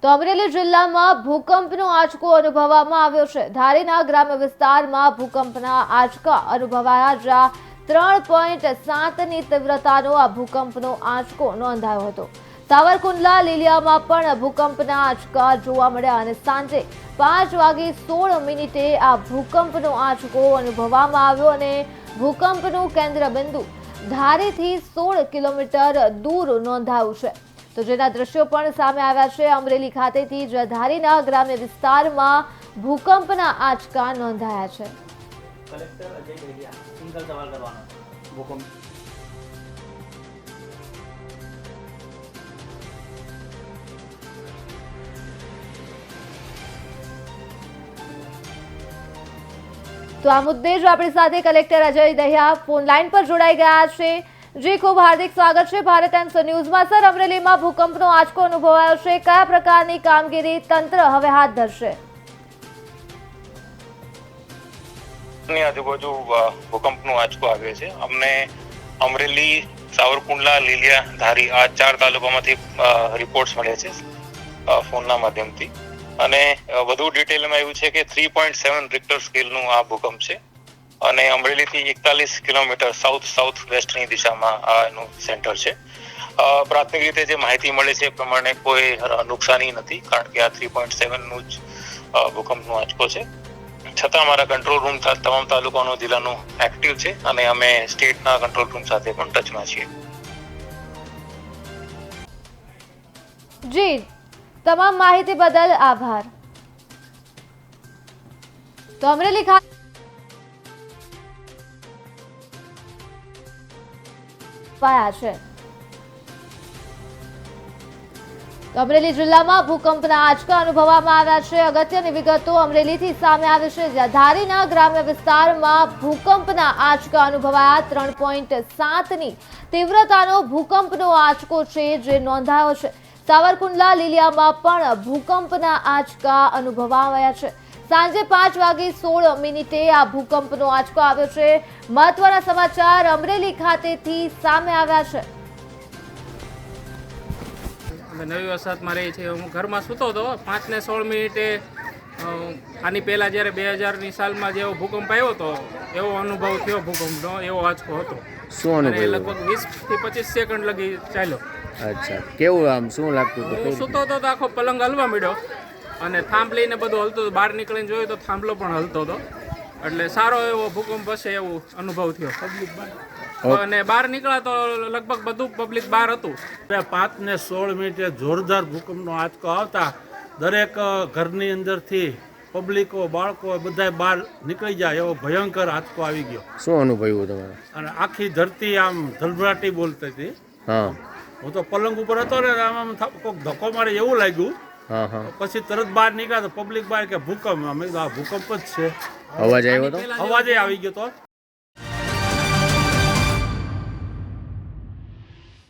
તો અમરેલી જિલ્લામાં ભૂકંપનો આંચકો અનુભવવામાં આવ્યો છે। ધારીના ગ્રામ્ય વિસ્તારમાં ભૂકંપના આંચકા અનુભવાયા, જ્યાં 3.7ની તીવ્રતાનો આ ભૂકંપનો આંચકો નોંધાયો હતો। સાવરકુંડલા લીલિયામાં પણ ભૂકંપના આંચકા જોવા મળ્યા અને સાંજે 5:16 આ ભૂકંપનો આંચકો અનુભવવામાં આવ્યો અને ભૂકંપનું કેન્દ્ર બિંદુ ધારીથી 16 કિલોમીટર દૂર નોંધાયું છે। તો જેના દ્રશ્યો પણ સામે આવ્યા છે અમરેલી ખાતેથી, જ્યાં ધારીના ગ્રામ્ય વિસ્તારમાં ભૂકંપના આંચકા નોંધાયા છે। કલેક્ટર અજય ડેડિયા સિંગલ સવાલ કરવાનો ભૂકંપ તો આ મુદ્દે જ આપણી સાથે collector Ajay Dahiya phone line પર જોડાઈ ગયા છે। જી, ખૂબ હાર્દિક સ્વાગત છે ભારત ટાઈમ્સ ન્યૂઝમાં। સર, અમરેલીમાં ભૂકંપનો આંચકો અનુભવાયો છે, કયા પ્રકારની કામગીરી તંત્ર હવે હાથ ધરશે? આજુબાજુ ભૂકંપનો આંચકો આવ્યો છે। અમને અમરેલી, સાવરકુંડલા, લીલિયા, ધારી આ 4 તાલુકામાંથી રિપોર્ટ્સ મળ્યા છે ફોનના માધ્યમથી, અને વધુ ડિટેલમાં એવું છે કે 3.7 રિક્ટર સ્કેલનું આ ભૂકંપ છે અને અમરેલીથી 41 કિલોમીટર સાઉથ વેસ્ટની દિશામાં આ એનું સેન્ટર છે। પ્રાથમિક રીતે જે માહિતી મળે છે એ પ્રમાણે કોઈ નુકસાની નથી, કારણ કે આ 3.7નું જ ભૂકંપનો આંચકો છે। છતાં અમારા કંટ્રોલ રૂમ તમામ તાલુકાનો જિલ્લાનું એક્ટિવ છે અને અમે સ્ટેટના કંટ્રોલ રૂમ સાથે પણ ટચમાં છીએ। જી, તમામ માહિતી બદલ આભાર। તો અમરેલી ખાતે છે। અમરેલી જિલ્લામાં ભૂકંપના આંચકા અનુભવવામાં આવ્યા છે। અગત્યની વિગતો અમરેલીથી સામે આવી છે, જ્યાં ધારીના ગ્રામ્ય વિસ્તારમાં ભૂકંપના આંચકા અનુભવાયા। 3.7ની તીવ્રતાનો ભૂકંપનો આંચકો છે જે નોંધાયો છે। સાવરકુંડલા લીલિયામાં પણ ભૂકંપના આંચકા અનુભવાયા છે। સાંજે 5:16 આ ભૂકંપનો આંચકો આવ્યો છે। મહત્વના સમાચાર અમરેલી ખાતેથી સામે આવ્યા છે। નવી વસાહતમાં રહી છે। હું ઘરમાં સૂતો હતો 5:16 આની પહેલાં જ્યારે 2000ની સાલમાં જેવો ભૂકંપ આવ્યો હતો એવો અનુભવ થયો ભૂકંપનો, એવો આંચકો હતો। શું અને અનુભવ? લગભગ 20 થી 25 સેકન્ડ લગી ચાલ્યો। અચ્છા, કેવું આમ શું લાગતું હું હતું? સૂતો હતો તો આખો પલંગ હલવા મળ્યો અને થાંભલીને બધું હલતું હતું। બહાર નીકળીને જોયું તો થાંભલો પણ હલતો હતો, એટલે સારો એવો ભૂકંપ હશે એવું અનુભવ થયો। અને બહાર નીકળ્યા તો લગભગ બધું પબ્લિક બહાર હતું। 5:16 જોરદાર ભૂકંપનો આંચકો આવતા દરેક ઘરની અંદરથી પબ્લિકો, બાળકો બધા બહાર નીકળી જાય એવો ભયંકર આંચકો આવી ગયો। શું અનુભવ્યું તમારે? અને આખી ધરતી આમ ધલભરાટી બોલતી હતી। હા હું તો પલંગ ઉપર હતો ને, આમ કોઈક ધક્કો મારે એવું લાગ્યું। હા હા, પછી તરત બહાર નીકળ્યા તો પબ્લિક બહાર કે ભૂકંપ, અમે કીધું આ ભૂકંપ જ છે। અવાજ આવ્યો હતો? અવાજે આવી ગયો તો